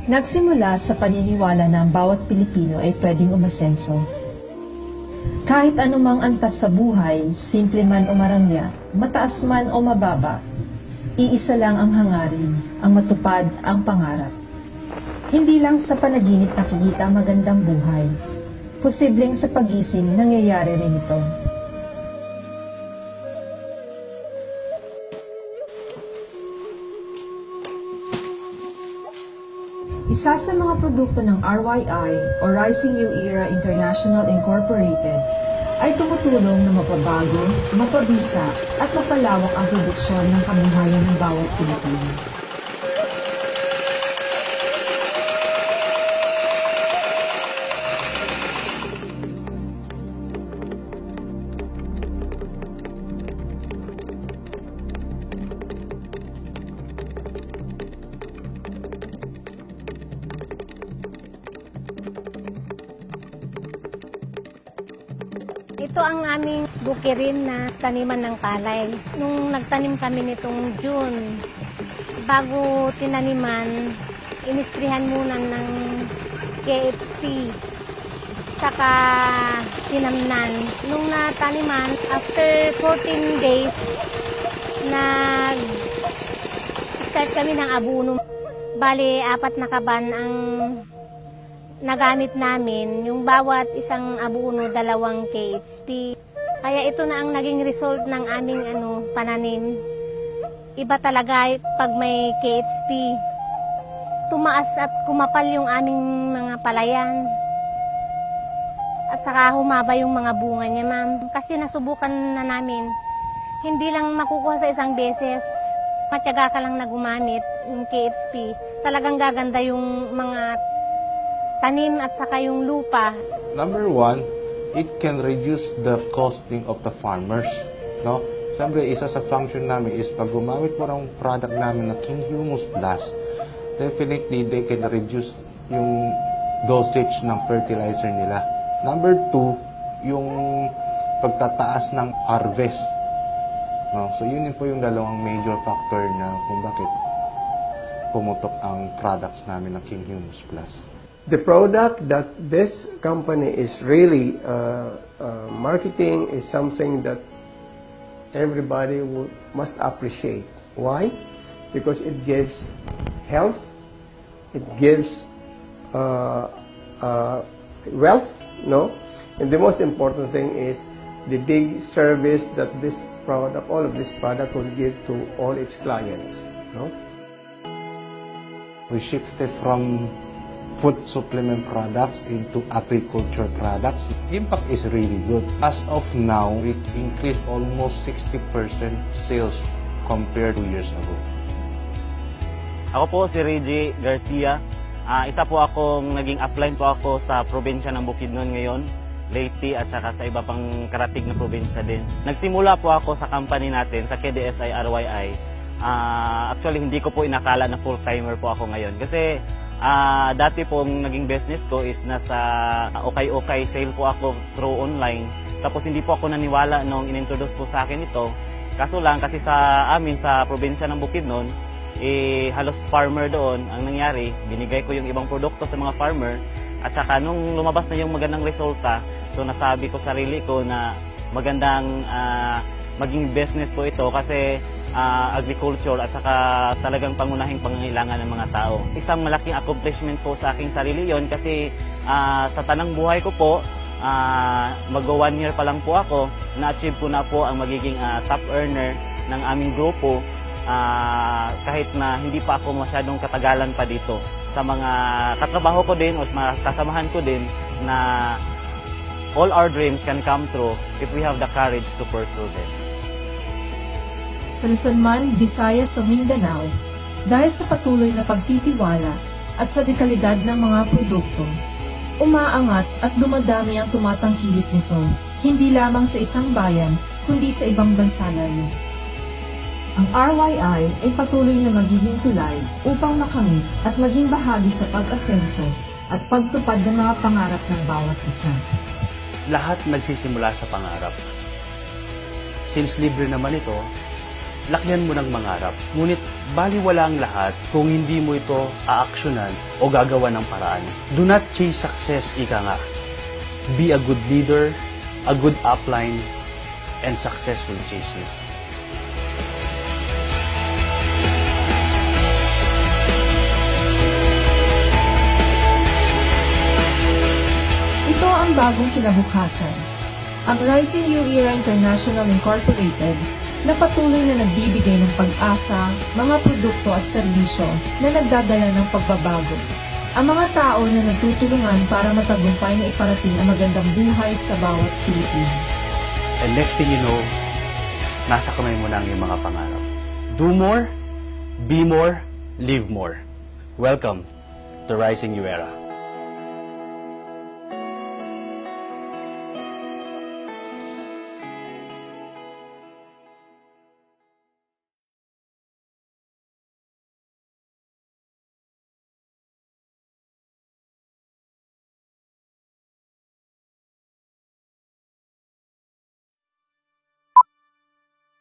Nagsimula sa paniniwala na ang bawat Pilipino ay pwedeng umasenso. Kahit anumang antas sa buhay, simple man o marangya, mataas man o mababa, iisa lang ang hangarin, ang matupad ang pangarap. Hindi lang sa panaginip nakikita magandang buhay, posibleng sa pagising nangyayari rin ito. Isa sa mga produkto ng RYI o Rising New Era International Incorporated ay tumutulong na mapabago, mapabisa at mapalawak ang produksyon ng kabuhayan ng bawat Pilipino. Ito ang aming bukirin na taniman ng palay. Nung nagtanim kami nitong June, bago tinaniman, inistrihan muna ng KHP, saka tinamnan. Nung nataniman, after 14 days, nag-start kami ng abono. Bali, 4 na kaban ang nagamit namin, yung bawat isang abono, 2 KHP. Kaya ito na ang naging result ng aming pananim. Iba talaga pag may KHP. Tumaas at kumapal yung aming mga palayan. At saka humaba yung mga bunga niya, ma'am. Kasi nasubukan na namin, hindi lang makukuha sa isang beses. Matyaga ka lang na gumamit yung KHP. Talagang gaganda yung mga tanim at saka yung lupa. Number 1, it can reduce the costing of the farmers. No? Siyempre, isa sa function namin is pag gumamit mo ng product namin na King Humus Plus, definitely they can reduce yung dosage ng fertilizer nila. Number 2, yung pagtataas ng harvest. No? So yun po yung dalawang major factor na kung bakit pumutok ang products namin ng King Humus Plus. The product that this company is really marketing is something that everybody must appreciate. Why? Because it gives health, it gives wealth, no? And the most important thing is the big service that this product, all of this product will give to all its clients, no? We shifted from food supplement products into agriculture products. Impact is really good. As of now, it increased almost 60% sales compared to years ago. Ako po si Reggie Garcia. Isa po akong naging upline po ako sa probinsya ng Bukidnon ngayon, Leyte at saka sa iba pang karatig na probinsya din. Nagsimula po ako sa company natin, sa KDSI RYI. Actually, hindi ko po inakala na full-timer po ako ngayon. Kasi dati pong naging business ko is nasa okay sale po ako through online. Tapos hindi po ako naniwala nung inintroduce po sa akin ito. Kaso lang kasi sa amin sa probinsya ng Bukidnon, halos farmer doon. Ang nangyari, binigay ko yung ibang produkto sa mga farmer. At saka nung lumabas na yung magandang resulta, so nasabi ko sarili ko na magandang maging business po ito kasi agriculture at saka talagang pangunahing pangangailangan ng mga tao. Isang malaking accomplishment po sa aking sarili yon kasi sa tanang buhay ko po, mag-1 year pa lang po ako, na-achieve ko na po ang magiging top earner ng aming grupo kahit na hindi pa ako masyadong katagalan pa dito. Sa mga katrabaho ko din o sa mga kasamahan ko din na all our dreams can come true if we have the courage to pursue them. Sa Luzon man, Visayas o Mindanao, dahil sa patuloy na pagtitiwala at sa dekalidad ng mga produkto, umaangat at dumadami ang tumatangkilik nito, hindi lamang sa isang bayan, kundi sa ibang bansa na rin. Ang RYI ay patuloy na magiging tulay upang makamit at maging bahagi sa pag-asenso at pagtupad ng mga pangarap ng bawat isa. Lahat nagsisimula sa pangarap. Since libre naman ito, lakyan mo ng mangarap. Ngunit baliwala ang lahat kung hindi mo ito aaksyonan o gagawa ng paraan. Do not chase success, ika nga. Be a good leader, a good upline, and success will chase you. Ito ang bagong kinabukasan. Ang Rising New Era International Incorporated na patuloy na nagbibigay ng pag-asa, mga produkto at serbisyo na nagdadala ng pagbabago. Ang mga tao na nagtutulungan para matagumpay na iparating ang magandang buhay sa bawat Pilipino. And next thing you know, nasa kamay mo na ang iyong mga pangarap. Do more, be more, live more. Welcome to Rising New Era.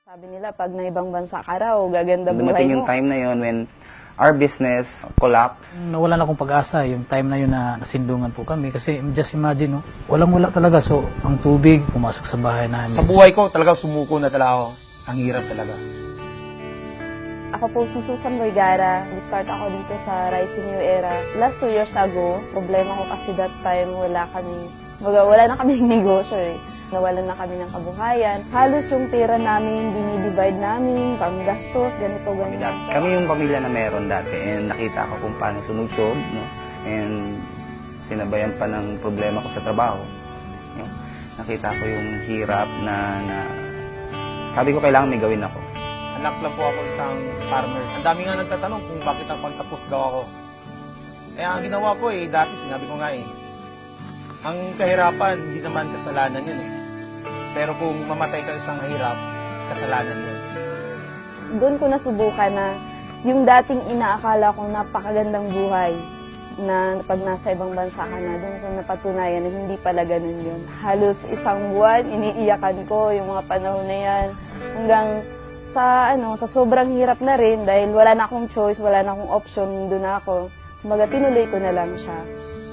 Sabi nila, pag na ibang bansa ka raw, gaganda buhay Dumating mo. yung time na yun when our business collapsed. Nawalan akong pag-asa yung time na yun na nasindungan po kami kasi just imagine, no, walang-wala talaga. So, ang tubig pumasok sa bahay namin. Sa buhay ko, talaga sumuko na talaga ako. Ang hirap talaga. Ako po si Susan Vergara. Start ako dito sa Rising New Era. Last 2 years ago, problema ko kasi that time wala na kaming negosyo eh. Nawalan na kami ng kabuhayan. Halos yung pera namin, dinidivide namin, panggastos, ganito. Kami yung pamilya na meron dati and nakita ko kung paano sumugsob, no? And sinabayan pa ng problema ko sa trabaho. No? Nakita ko yung hirap na sabi ko kailangan may gawin ako. Anak lang po ako isang farmer. Ang dami nga nagtatanong kung bakit ang pagtapos daw ako. Kaya ang ginawa ko dati sinabi ko nga ang kahirapan, hindi naman kasalanan yun Pero kung mamatay ka isang hirap, kasalanan yun. Doon ko nasubukan na yung dating inaakala kong napakagandang buhay na pag nasa ibang bansa ka na, doon ko napatunayan na hindi pala ganun yun. Halos isang buwan, iniiyakan ko yung mga panahon na yan. Hanggang sa sobrang hirap na rin dahil wala na akong choice, wala na akong option, doon ako. Kumbaga, tinuloy ko na lang siya.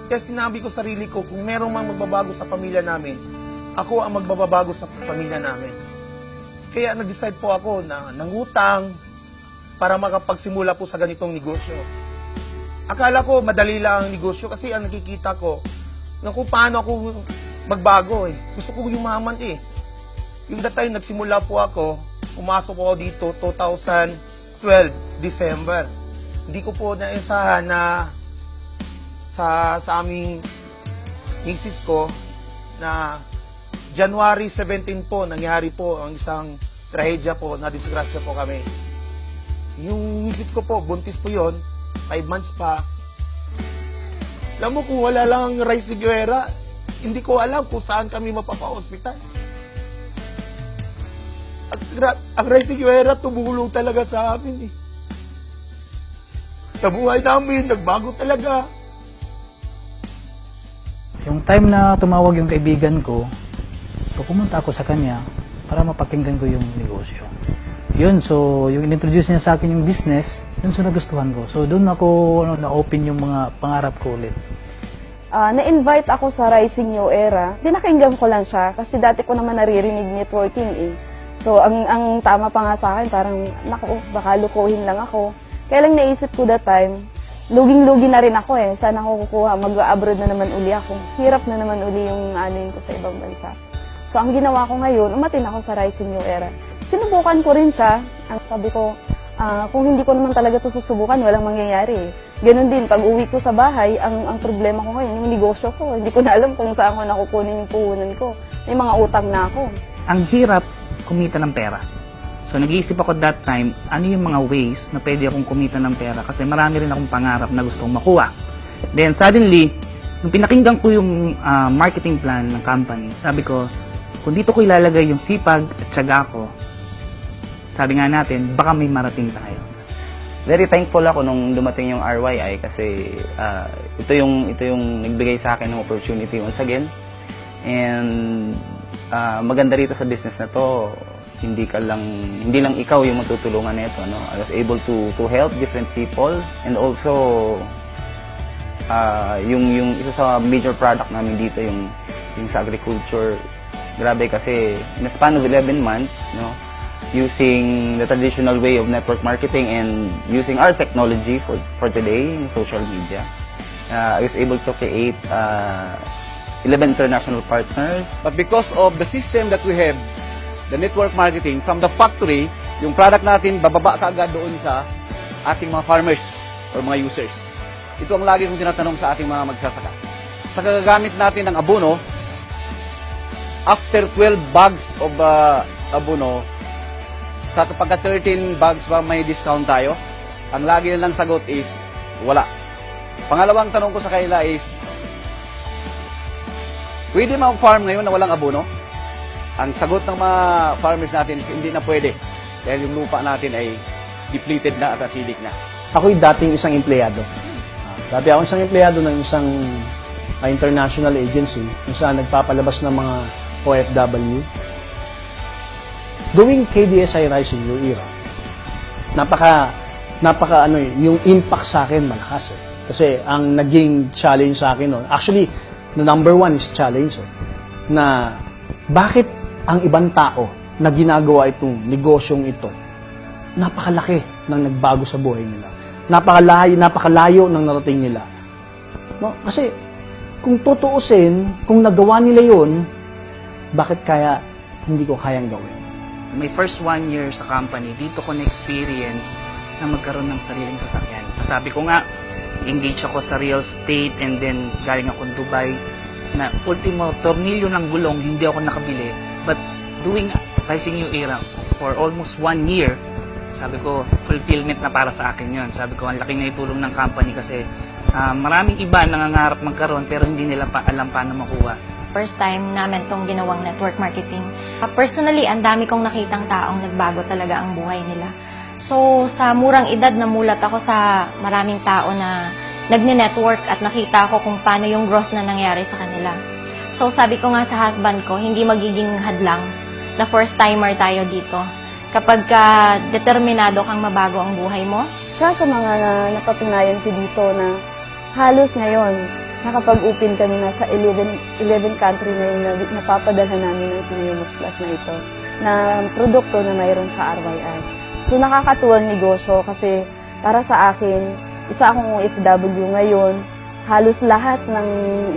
Kaya sinabi ko sarili ko, kung merong mang magbabago sa pamilya namin, ako ang magbabago sa pamilya namin. Kaya nag-decide po ako na nangutang para makapagsimula po sa ganitong negosyo. Akala ko madali lang ang negosyo kasi ang nakikita ko na kung paano ako magbago Gusto ko yumaman Yung that time nagsimula po ako, pumasok ako dito 2012, December. Hindi ko po naisahan na sa aming misis ko na January 17 po, nangyari po ang isang trahedya po, na disgrasya po kami. Yung misis ko po, buntis po yon 5 months pa. Alam mo, kung wala lang ang Rising New Era, hindi ko alam kung saan kami mapapa-hospital. Ang Rising New Era, tumulong talaga sa amin Sa buhay namin, nagbago talaga. Yung time na tumawag yung kaibigan ko, so pumunta ako sa kanya para mapakinggan ko yung negosyo. Yun, so yung in-introduce niya sa akin yung business, yun so nagustuhan ko. So doon ako na-open yung mga pangarap ko ulit. Na-invite ako sa Rising New Era. Pinakinggan ko lang siya kasi dati ko naman naririnig networking So ang tama pa nga sa akin, parang naku, baka lukuhin lang ako. Kaya lang naisip ko that time, luging-lugi na rin ako Saan ako kukuha? Mag-abroad na naman uli ako. Hirap na naman uli yung anuin ko sa ibang bansa. So, ang ginawa ko ngayon, umatin ako sa Rising New Era. Sinubukan ko rin siya. Sabi ko, kung hindi ko naman talaga ito susubukan, walang mangyayari Ganon din, pag uwi ko sa bahay, ang problema ko ngayon, yung negosyo ko. Hindi ko na alam kung saan ko nakukunin yung puhunan ko. May mga utang na ako. Ang hirap kumita ng pera. So nag-iisip ako that time, ano yung mga ways na pwede akong kumita ng pera kasi marami rin akong pangarap na gustong makuha. Then suddenly, nung pinakinggan ko yung marketing plan ng company, sabi ko, kung dito ko ilalagay yung sipag at tiyaga ko, sabi nga natin, baka may marating tayo. Very thankful ako nung dumating yung RYI kasi ito yung nagbigay sa akin ng opportunity once again. And maganda rito sa business na to, hindi lang ikaw yung matutulungan nito, no? I was able to help different people, and also yung isa sa major product namin dito yung sa agriculture. Grabe kasi in a span of 11 months, no, using the traditional way of network marketing and using our technology for today in social media, I was able to create 11 international partners. But because of the system that we have, the network marketing, from the factory, yung product natin, bababa kaagad doon sa ating mga farmers or mga users. Ito ang lagi kong tinatanong sa ating mga magsasaka. Sa kagagamit natin ng abono, after 12 bags of abono, sa pagka 13 bags ba may discount tayo? Ang lagi nilang sagot is, wala. Pangalawang tanong ko sa kanila is, pwede mag-farm ngayon na walang abono? Ang sagot ng mga farmers natin is hindi na pwede. Dahil yung lupa natin ay depleted na at acidic na. Ako'y dating isang empleyado. Dati ako isang empleyado ng isang international agency kung saan nagpapalabas ng mga OFW. Doing KDSI Rise in Your Era, napaka yung impact sa akin malakas. Kasi ang naging challenge sa akin, actually, the number one is challenge, na bakit ang ibang tao na ginagawa itong negosyong ito, napakalaki ng nagbago sa buhay nila. Napakalayo ng narating nila. No? Kasi, kung tutuusin, kung nagawa nila yon, bakit kaya hindi ko kayang gawin? My first 1 year sa company, dito ko na-experience na magkaroon ng sariling sasakyan. Sabi ko nga, engage ako sa real estate, and then galing ako Dubai, na ultimo, tornilyo ng gulong, hindi ako nakabili. But doing Rising New Era for almost 1 year, sabi ko, fulfillment na para sa akin yon. Sabi ko, ang laki na itulong ng company kasi maraming iba nangangarap magkaroon pero hindi nila pa alam paano makuha. First time namin tong ginawang network marketing. Personally, ang dami kong nakitang taong nagbago talaga ang buhay nila. So, sa murang edad, namulat ako sa maraming tao na nagne-network at nakita ko kung paano yung growth na nangyari sa kanila. So, sabi ko nga sa husband ko, hindi magiging hadlang na first timer tayo dito. Kapag determinado kang mabago ang buhay mo. Isa sa mga napatunayan ko dito na halos ngayon, nakapag-open kami na sa 11 country na yung napapadala namin ng Kineumus Plus na ito, na produkto na mayroon sa RYI. So nakakatuwang negosyo kasi para sa akin, isa akong OFW ngayon, halos lahat ng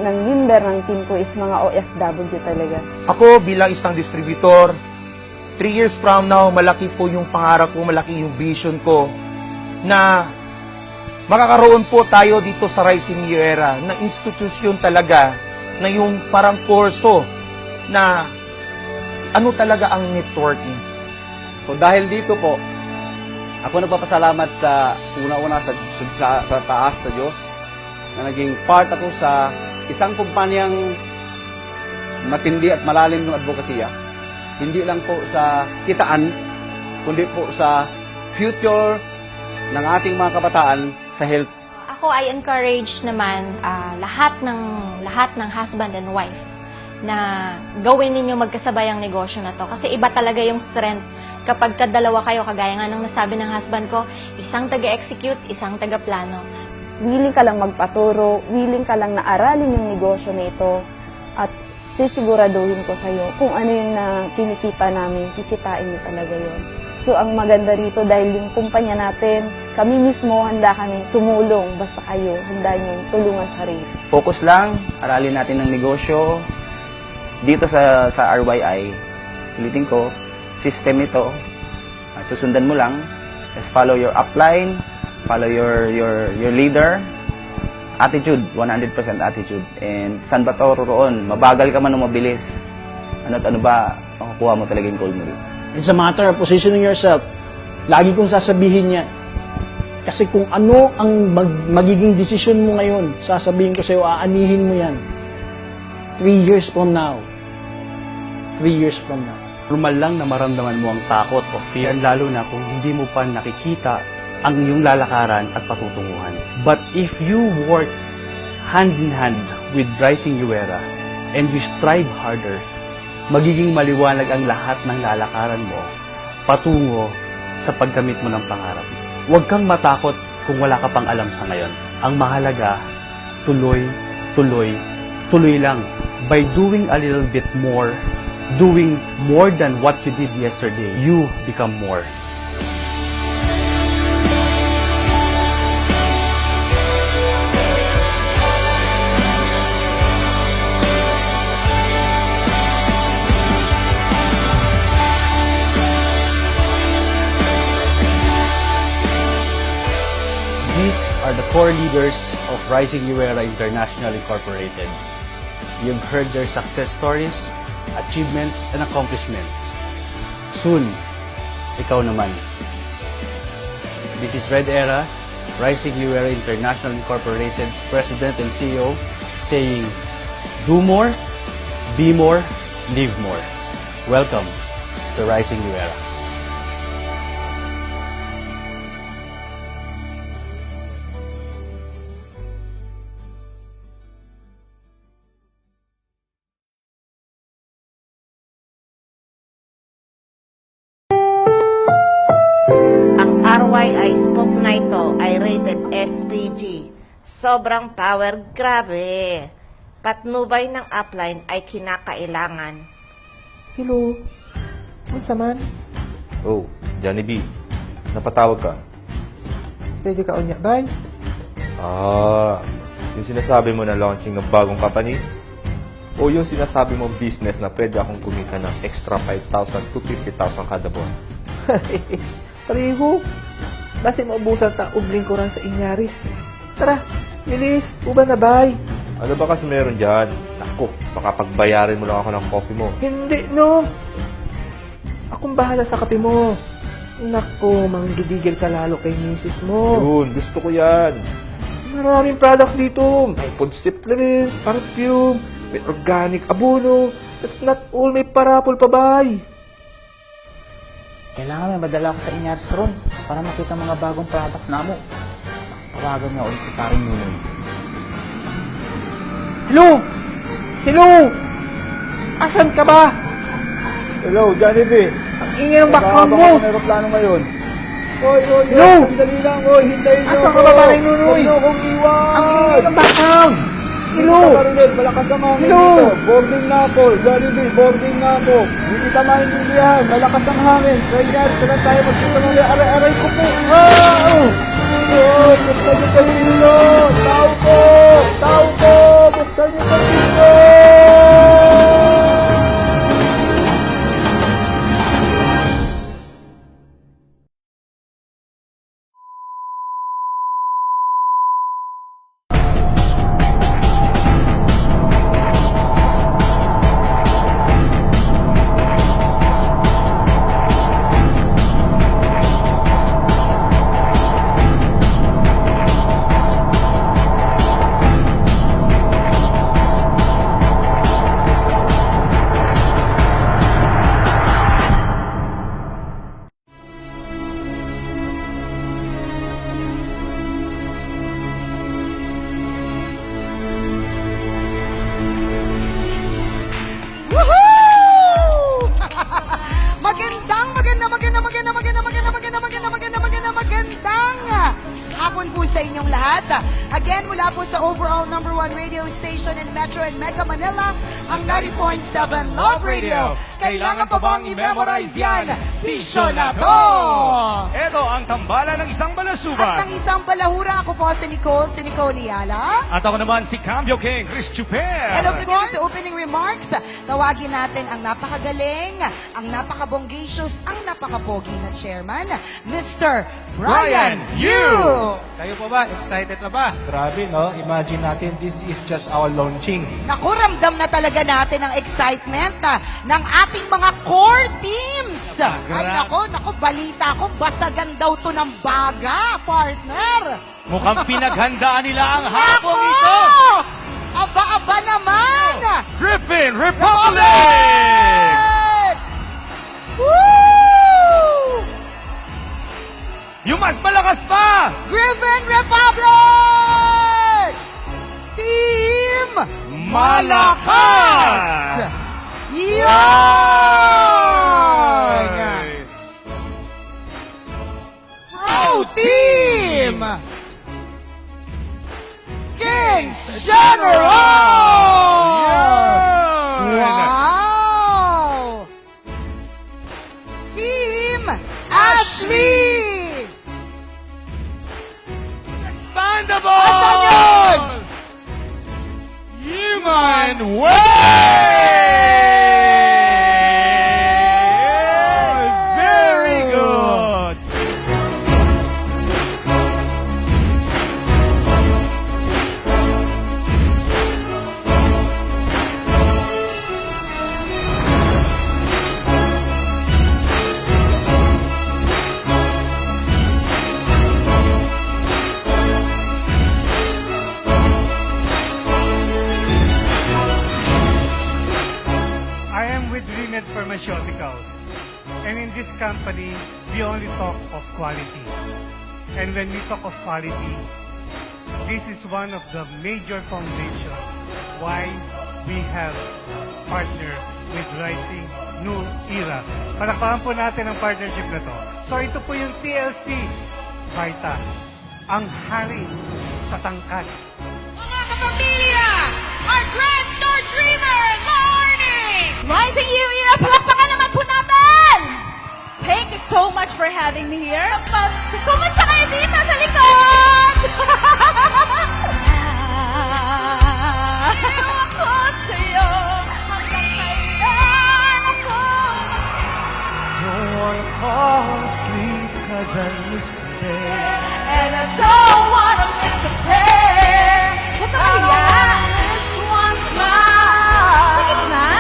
member ng team ko is mga OFW talaga. Ako bilang isang distributor, 3 years from now, malaki po yung pangarap ko, malaki yung vision ko na makakaroon po tayo dito sa Rising New Era na institusyon talaga na yung parang kurso na ano talaga ang networking. So dahil dito po, ako nagpapasalamat sa una-una sa taas, sa Diyos, na naging part ako sa isang kumpanyang matindi at malalim ng advokasya. Hindi lang po sa kitaan, kundi po sa future ng ating mga kabataan sa health. Ako ay encourage naman lahat ng husband and wife na gawin ninyo magkasabay ang negosyo na to. Kasi iba talaga yung strength kapag kadalawa kayo, kagaya nga ng nasabi ng husband ko, isang taga-execute, isang taga-plano. Willing ka lang magpaturo, willing ka lang na aralin yung negosyo na ito, at sisiguraduhin ko sa'yo kung ano yung kinikita namin, kikitain mo talaga yun. So, ang maganda rito, dahil yung kumpanya natin, kami mismo, handa kami tumulong. Basta kayo, handa nyo tulungan sarili. Focus lang, aralin natin ng negosyo. Dito sa RYI, ulitin ko, system ito, susundan mo lang, just follow your upline, follow your leader, attitude, 100% attitude. And saan ba ito roon? Mabagal ka man o mabilis? Ano ba, makukuha mo talaga yung goal mo rin. It's a matter of positioning yourself. Lagi kong sasabihin niya. Kasi kung ano ang magiging desisyon mo ngayon, sasabihin ko sa'yo, aanihin mo yan. 3 years from now. 3 years from now. Normal lang na maramdaman mo ang takot o fear, lalo na kung hindi mo pa nakikita ang iyong lalakaran at patutunguhan. But if you work hand in hand with Rising New Era and you strive harder, magiging maliwanag ang lahat ng lalakaran mo patungo sa pagkamit mo ng pangarap. Huwag kang matakot kung wala ka pang alam sa ngayon. Ang mahalaga, tuloy, tuloy, tuloy lang. By doing a little bit more, doing more than what you did yesterday, you become more. These are the core leaders of Rising New Era International Incorporated. You've heard their success stories, achievements, and accomplishments. Soon, ikaw naman. This is Red Era, Rising New Era International Incorporated President and CEO, saying, do more, be more, live more. Welcome to Rising New Era. RYI spoke na ito ay rated SPG. Sobrang power, grabe. Patnubay ng upline ay kinakailangan. Hello? Unsa man? Oh, Johnny B. Napatawag ka? Pwede ka unya, bay? Ah, yung sinasabi mo na launching ng bagong company? O yung sinasabi mong business na pwede akong kumita ng extra 5,000 to 50,000 kada buwan? Pareho. Basi maubusan ta og lingkuran sa inyaris. Tara, bilis, uban na bay. Ano ba kasi meron dyan? Naku, baka pagbayarin mo lang ako ng coffee mo. Hindi, no. Akong bahala sa kape mo. Naku, manggigigil ka lalo kay misis mo. Yun, gusto ko yan. Maraming products dito. May food supplements, perfume, may organic abono. That's not all, may parapol pa, bay. Kailangan may madala ako sa Inyaris ron para makita mga bagong products na mo. Tawagan nga ulit si paring Nunoy. Hello? Hello? Asan ka ba? Hello, Johnny B. Ang ingay ng background mo. Baka may aeroplano ngayon. Oy, Hello? Sandali lang, oy, hintayin niyo. Asan ka ba, paring Nunoy? Huwag niyo akong iwan. Ang ingay ng background. Hello? Hindi kita marinig, malakas ang hangin Hello? dito. Boarding na ako, Johnny B, boarding na ako. Hindi kita maintindihan, malakas ang hangin. Sa Inyaris na lang tayo magkita ng aray-aray ko po. Wow! Oy, buksan niyo pa yung pinto. Tao ko! Tao ko! Buksan niyo pa yung pinto! hapon po sa inyong lahat. Again, mula po sa overall #1 radio station in Metro and Mega Manila, ang 90.7 Love Radio. Kailangan pa bang i-memorize yan? Bisyo na to! Ito ang tambalan ng isang balasubas. At ng isang balahura, ako po si Nicole Liala. At ako naman si Cambio King, Chris Chuper. And of course, sa opening remarks, tawagin natin ang napakagaling, ang napakabonggacious, ang napakapogi na chairman, Mr. Brian Yu! Kayo po ba? Excited na ba? Grabe, no? Imagine natin, this is just our launching. Naku, ramdam na talaga natin ang excitement ng ating mga core teams. Ay, naku, balita ko, basagan daw to ng baga, partner. Mukhang pinaghandaan nila ang hapong ito. Aba-aba naman! Griffin Republic! Woo! Yung mas malakas pa! Griffin Republic! Team Malakas! Yun! Pro Team! Kings General! Wow! Team Ashley! Expandables! Asan yun? Human Way! Very good! I am with Rimed Pharmaceuticals. And in this company, we only talk of quality. And when we talk of quality, this is one of the major foundation why we have partner with Rising New Era. Palakpakan po natin ang partnership na to. So ito po yung TLC Vita, ang hari sa tangkad. Mga kapamilya, our Grand Star Dreamer, Lauren! Rising New Era, palakpakan naman po natin! Thank you so much for having me here. Kumusta kayo dito sa likod? Ako sa'yo, hanggang kailan ako. Don't wanna fall asleep 'cause I miss you, babe. And I don't wanna miss a prayer. Huwag ka kaya. This one smile. Sa gitna.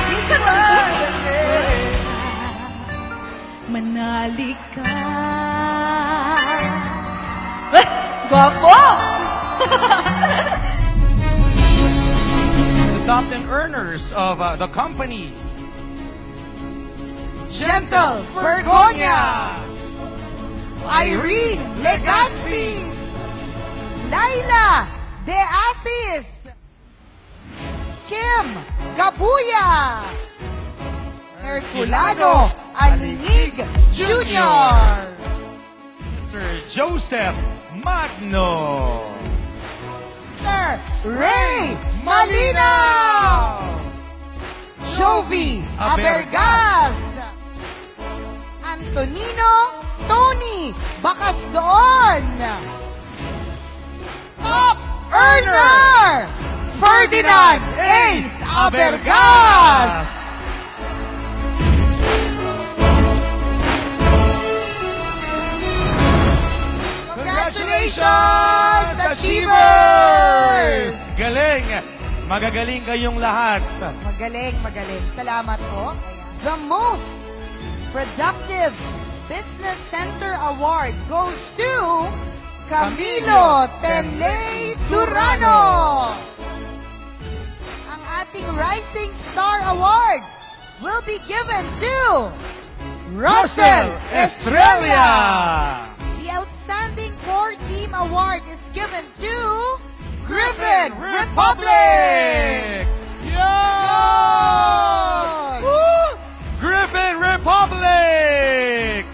Minsan lang. Manali ka. Guwapo! The top 10 earners of the company. Gentle Vergonia, Irene Legaspi, Laila De Asis, Kim Gabuya, Herculano Alinig Jr., Sir Joseph Magno. Sir Ray Malinaw, Jovi Abergas, Antonino Tony Bacasdoon, Top Earner Ferdinand Ace Abergas. Congratulations, Achievers! Galing! Magagaling kayong lahat. Magaling, magaling. Salamat po. The most productive Business Center Award goes to Camilo Tenley Durano. Ang ating Rising Star Award will be given to Russell Estrella. The Outstanding Core Team Award is given to Griffin Republic. Yan! Woo! Griffin Republic!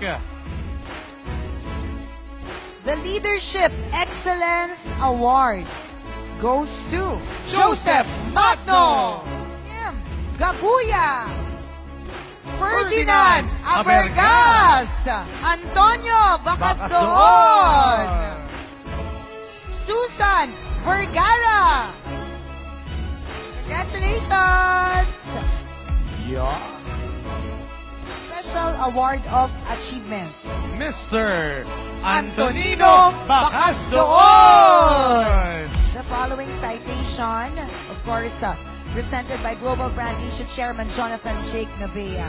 The Leadership Excellence Award goes to Joseph Magno, Kim Gabuya, Ferdinand Abergas, Antonio Bacasdoon, Susan Vergara. Congratulations! Yeah. Special Award of Achievement, Mr. Antonino Bacasdoon. The following citation, of course, presented by Global Brand Asia Chairman Jonathan Jake Navea.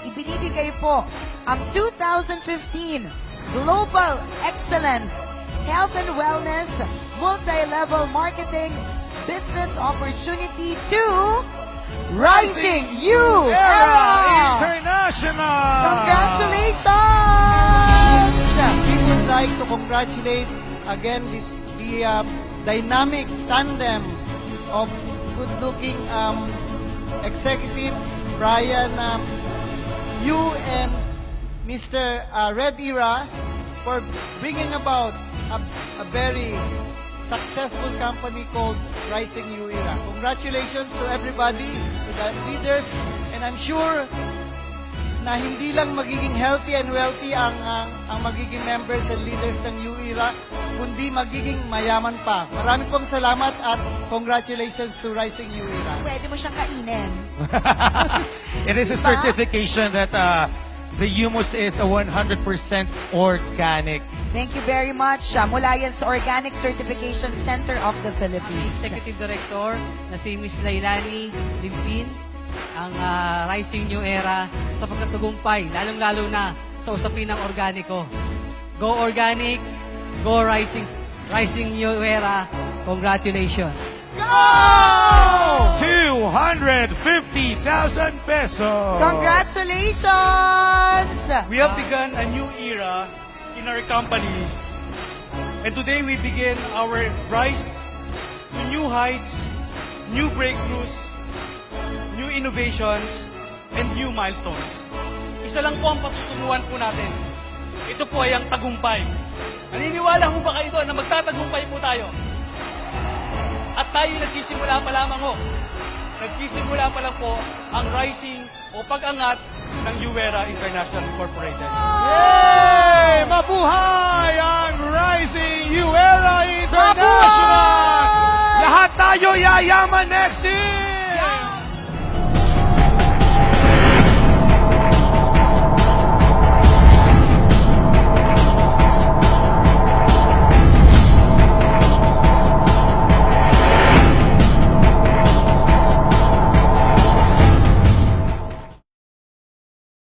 Ibinibigay po ang 2015 Global Excellence Health and Wellness Multi-Level Marketing Business Opportunity to Rising U Era International. Congratulations! We would like to congratulate again the dynamic tandem of good-looking executives, Brian, you and Mr. Red Era for bringing about a very successful company called Rising New Era. Congratulations to everybody, to the leaders, and I'm sure na hindi lang magiging healthy and wealthy ang magiging members and leaders ng New Era, kundi magiging mayaman pa. Marami pong salamat at congratulations to Rising New Era. Pwede mo siyang kainin. It is a certification that the humus is a 100% organic. Thank you very much. Mula yan sa Organic Certification Center of the Philippines. Executive Director na si Ms. Lailani Limpin, ang Rising New Era sa pagkatagumpay, lalong-lalo na sa usapin ng organiko. Go Organic, go Rising New Era. Congratulations. Go! 250,000 pesos. Congratulations! We have begun a new era in our company. And today we begin our rise to new heights, new breakthroughs, new innovations, and new milestones. Isa lang po ang patutunuan po natin. Ito po ay ang tagumpay. Naniniwala po ba kayo na magtatagumpay po tayo? At tayo nagsisimula pa lamang ho. Nagsisimula pa lang po ang rising o pag-angat ng New Era International Incorporated. Yay! Mabuhay ang Rising New Era International! Lahat tayo yayaman next year!